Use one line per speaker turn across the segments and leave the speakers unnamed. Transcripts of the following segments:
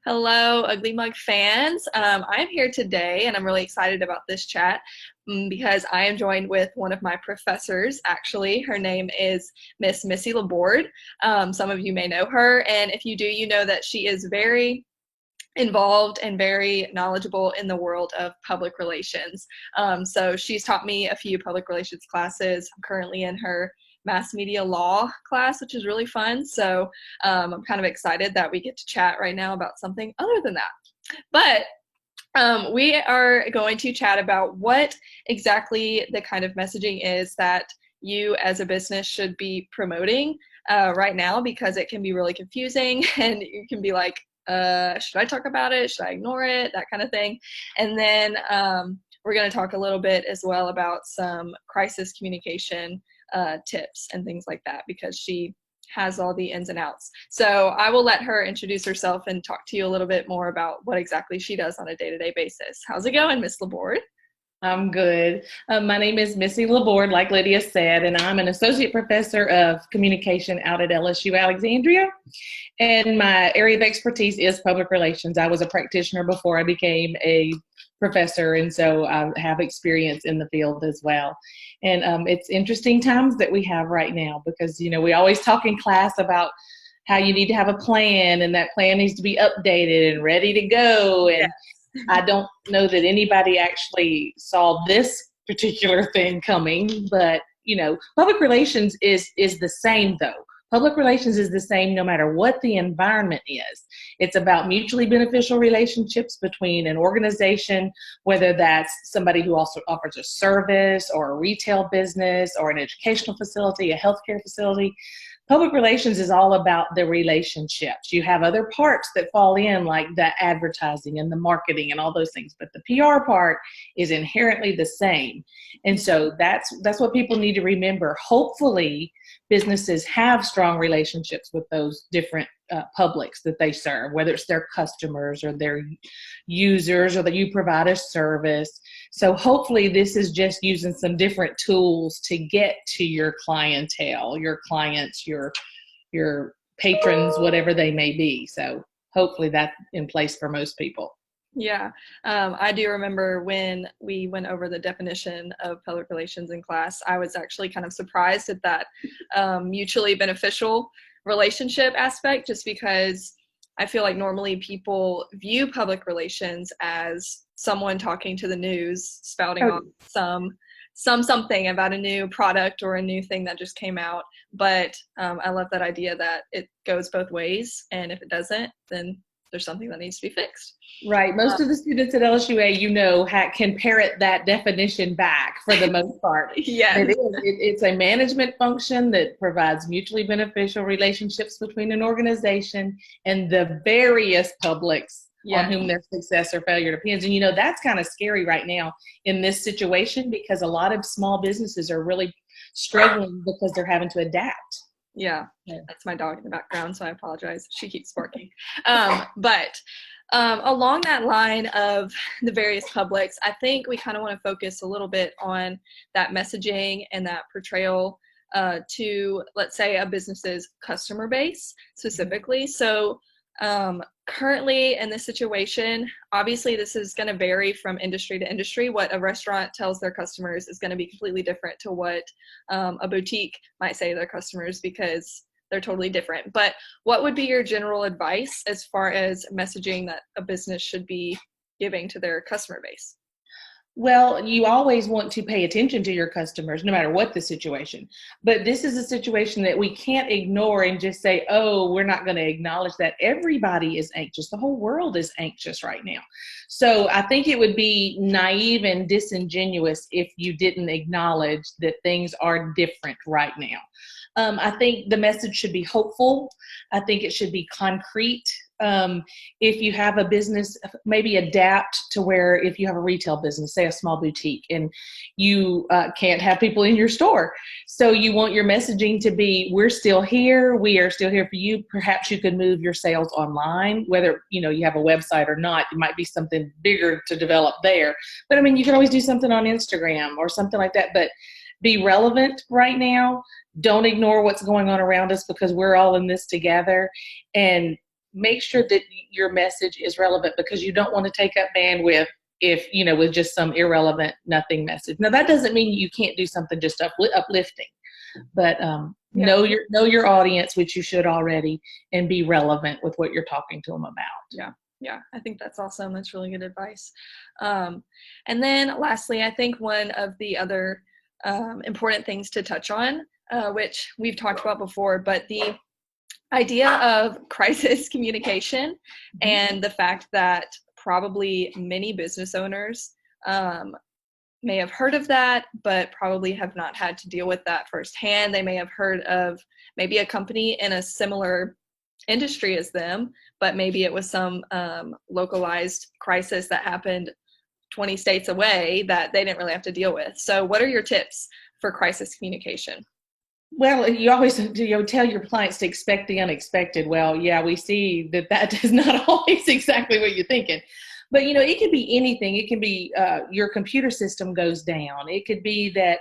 Hello, Ugly Mug fans. I'm here today and I'm really excited about this chat because I am joined with one of my professors, actually. Her name is Miss Missy LaBorde. Some of you may know her, and if you do, you know that she is very involved and very knowledgeable in the world of public relations. So she's taught me a few public relations classes. I'm currently in her mass media law class, which is really fun. So I'm kind of excited that we get to chat right now about something other than that. But we are going to chat about what exactly the kind of messaging is that you as a business should be promoting right now, because it can be really confusing and you can be like, should I talk about it? Should I ignore it? That kind of thing. And then we're going to talk a little bit as well about some crisis communication tips and things like that, because she has all the ins and outs. So I will let her introduce herself and talk to you a little bit more about what exactly she does on a day-to-day basis. How's it going, Miss LaBorde?
I'm good. My name is Missy LaBorde, like Lydia said, and I'm an associate professor of communication out at LSU Alexandria. And my area of expertise is public relations. I was a practitioner before I became a professor, and so I have experience in the field as well. And it's interesting times that we have right now because, we always talk in class about how you need to have a plan, and that plan needs to be updated and ready to go. And I don't know that anybody actually saw this particular thing coming, but public relations is the same though. Public relations is the same no matter what the environment is. It's about mutually beneficial relationships between an organization, whether that's somebody who also offers a service or a retail business or an educational facility, a healthcare facility. Public relations is all about the relationships. You have other parts that fall in, like the advertising and the marketing and all those things, but the PR part is inherently the same. And so that's what people need to remember. Hopefully, businesses have strong relationships with those different publics that they serve, whether it's their customers or their users or that you provide a service. So hopefully this is just using some different tools to get to your clientele, your clients, your patrons, whatever they may be. So hopefully that's in place for most people.
Yeah, I do remember when we went over the definition of public relations in class, I was actually kind of surprised at that mutually beneficial relationship aspect, just because I feel like normally people view public relations as someone talking to the news, spouting off something about a new product or a new thing that just came out. But I love that idea that it goes both ways, and if it doesn't, then there's something that needs to be fixed.
Right. Most of the students at LSUA, can parrot that definition back for the most part.
Yes.
It's a management function that provides mutually beneficial relationships between an organization and the various publics on whom their success or failure depends. And, that's kind of scary right now in this situation, because a lot of small businesses are really struggling because they're having to adapt.
Yeah, that's my dog in the background, so I apologize. She keeps barking. But along that line of the various publics, I think we kind of want to focus a little bit on that messaging and that portrayal to, let's say, a business's customer base specifically. So currently in this situation, obviously this is going to vary from industry to industry. What a restaurant tells their customers is going to be completely different to what a boutique might say to their customers, because they're totally different. But what would be your general advice as far as messaging that a business should be giving to their customer base?
Well, you always want to pay attention to your customers, no matter what the situation. But this is a situation that we can't ignore and just say, oh, we're not going to acknowledge that. Everybody is anxious. The whole world is anxious right now. So I think it would be naive and disingenuous if you didn't acknowledge that things are different right now. I think the message should be hopeful. I think it should be concrete. If you have a business, maybe adapt to where if you have a retail business, say a small boutique, and you can't have people in your store. So you want your messaging to be, we're still here. We are still here for you. Perhaps you could move your sales online, whether, you have a website or not. It might be something bigger to develop there. But you can always do something on Instagram or something like that. But be relevant right now. Don't ignore what's going on around us, because we're all in this together. And make sure that your message is relevant, because you don't want to take up bandwidth if, with just some irrelevant nothing message. Now, that doesn't mean you can't do something just uplifting, but know your audience, which you should already, and be relevant with what you're talking to them about.
Yeah, I think that's awesome. That's really good advice. And then lastly, I think one of the other important things to touch on, which we've talked about before, but the idea of crisis communication and the fact that probably many business owners may have heard of that, but probably have not had to deal with that firsthand. They may have heard of maybe a company in a similar industry as them, but maybe it was some localized crisis that happened 20 states away that they didn't really have to deal with. So what are your tips for crisis communication?
Well, you always tell your clients to expect the unexpected. Well, yeah, we see that is not always exactly what you're thinking. But, it could be anything. It can be your computer system goes down. It could be that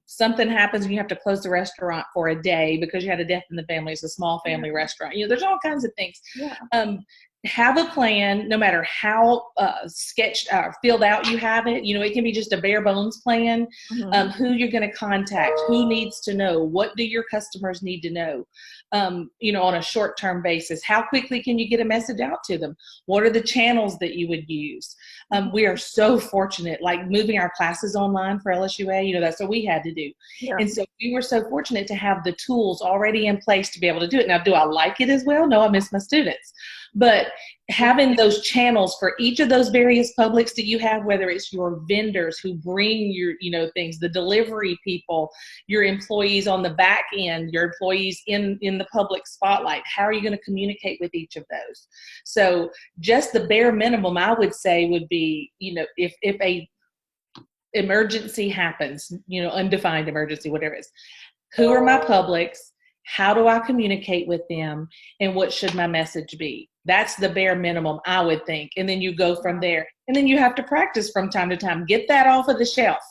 something happens and you have to close the restaurant for a day because you had a death in the family. It's a small family restaurant. there's all kinds of things. Have a plan, no matter how sketched or filled out you have it. It can be just a bare bones plan. Who you're going to contact, who needs to know, what do your customers need to know, on a short-term basis. How quickly can you get a message out to them? What are the channels that you would use? We are so fortunate, like moving our classes online for LSUA, that's what we had to do. And so we were so fortunate to have the tools already in place to be able to do it. Now, do I like it as well? No, I miss my students. But having those channels for each of those various publics that you have, whether it's your vendors who bring your, things, the delivery people, your employees on the back end, your employees in the public spotlight, how are you going to communicate with each of those? So just the bare minimum, I would say, would be, if a emergency happens, undefined emergency, whatever it is, who are my publics? How do I communicate with them? And what should my message be? That's the bare minimum, I would think. And then you go from there. And then you have to practice from time to time. Get that off of the shelf.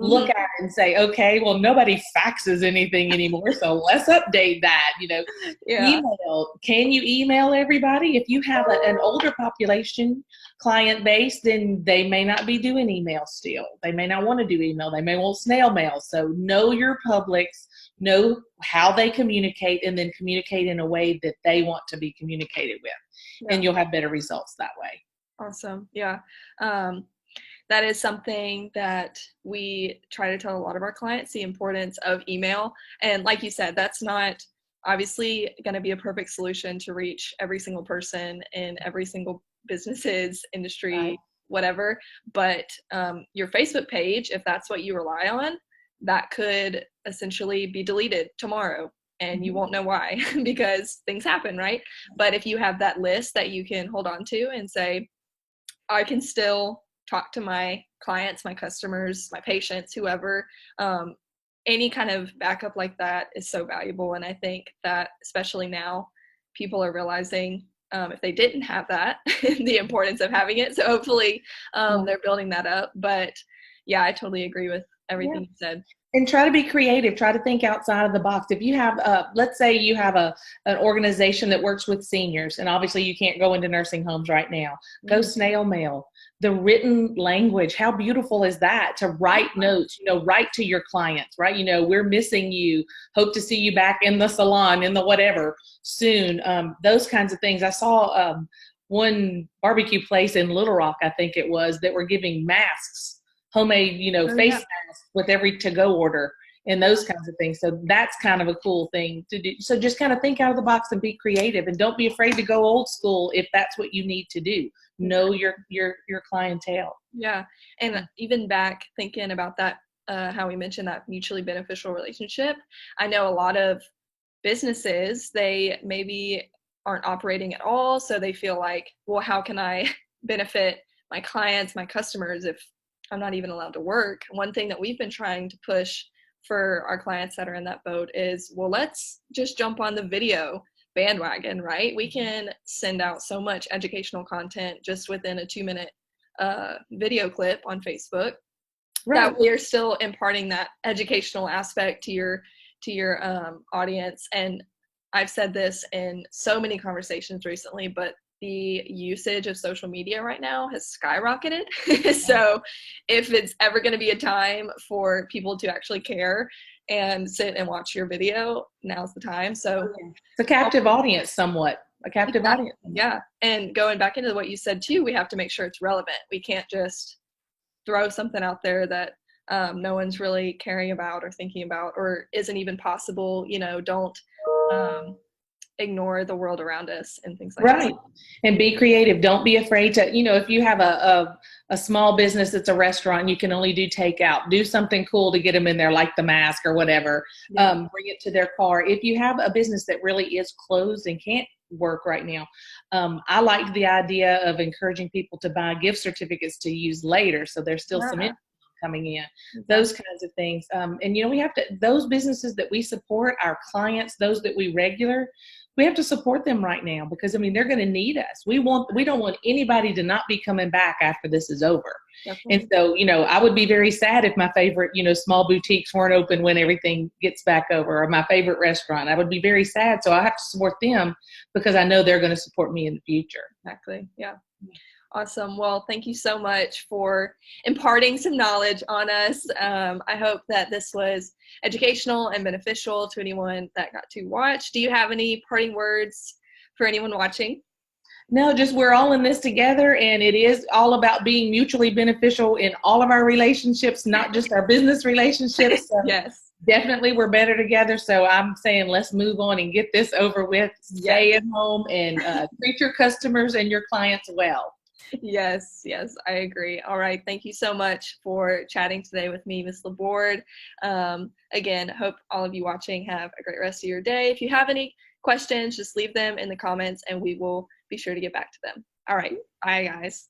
Look at it and say, okay, well, nobody faxes anything anymore, so let's update that. Email. Can you email everybody? If you have an older population client base, then they may not be doing email still. They may not want to do email. They may want snail mail. So know your publics, know how they communicate, and then communicate in a way that they want to be communicated with. And you'll have better results that way.
Awesome. Yeah. That is something that we try to tell a lot of our clients, the importance of email. And like you said, that's not obviously going to be a perfect solution to reach every single person in every single business's industry, whatever. But your Facebook page, if that's what you rely on, that could essentially be deleted tomorrow. And you won't know why, because things happen, right? But if you have that list that you can hold on to and say, I can still talk to my clients, my customers, my patients, whoever, any kind of backup like that is so valuable. And I think that especially now, people are realizing if they didn't have that, the importance of having it. So hopefully they're building that up. But yeah, I totally agree with everything you said.
And try to be creative. Try to think outside of the box. If you have, let's say you have an organization that works with seniors, and obviously you can't go into nursing homes right now, go snail mail. The written language, how beautiful is that, to write notes, write to your clients, right? We're missing you. Hope to see you back in the salon, in the whatever soon. Those kinds of things. I saw one barbecue place in Little Rock, I think it was, that were giving masks, homemade, face masks with every to-go order and those kinds of things. So that's kind of a cool thing to do. So just kind of think out of the box and be creative, and don't be afraid to go old school if that's what you need to do. Know your clientele.
Yeah. And even back thinking about that, how we mentioned that mutually beneficial relationship, I know a lot of businesses, they maybe aren't operating at all. So they feel like, well, how can I benefit my clients, my customers, if I'm not even allowed to work? One thing that we've been trying to push for our clients that are in that boat is, well, let's just jump on the video bandwagon, right? We can send out so much educational content just within a 2-minute video clip on Facebook. That we're still imparting that educational aspect to your audience. And I've said this in so many conversations recently, but the usage of social media right now has skyrocketed. So if it's ever going to be a time for people to actually care and sit and watch your video, now's the time. So
it's a captive audience somewhat. A captive audience.
Yeah. And going back into what you said too, we have to make sure it's relevant. We can't just throw something out there that no one's really caring about or thinking about or isn't even possible. Don't ignore the world around us and things like that.
Right. And be creative. Don't be afraid to, if you have a small business that's a restaurant, you can only do takeout. Do something cool to get them in there, like the mask or whatever.
Yeah.
Bring it to their car. If you have a business that really is closed and can't work right now, I like the idea of encouraging people to buy gift certificates to use later, so there's still some income coming in. Those kinds of things. And we have to, those businesses that we support, our clients, those that we have to support them right now, because they're going to need us. We don't want anybody to not be coming back after this is over. Definitely. And so, I would be very sad if my favorite, small boutiques weren't open when everything gets back over, or my favorite restaurant. I would be very sad. So I have to support them because I know they're going to support me in the future.
Exactly. Yeah. Awesome. Well, thank you so much for imparting some knowledge on us. I hope that this was educational and beneficial to anyone that got to watch. Do you have any parting words for anyone watching?
No, just we're all in this together, and it is all about being mutually beneficial in all of our relationships, not just our business relationships. So
yes.
Definitely we're better together. So I'm saying let's move on and get this over with. Stay at home and treat your customers and your clients well.
Yes, I agree. All right. Thank you so much for chatting today with me, Miss LaBorde. Again, hope all of you watching have a great rest of your day. If you have any questions, just leave them in the comments and we will be sure to get back to them. All right. Bye, guys.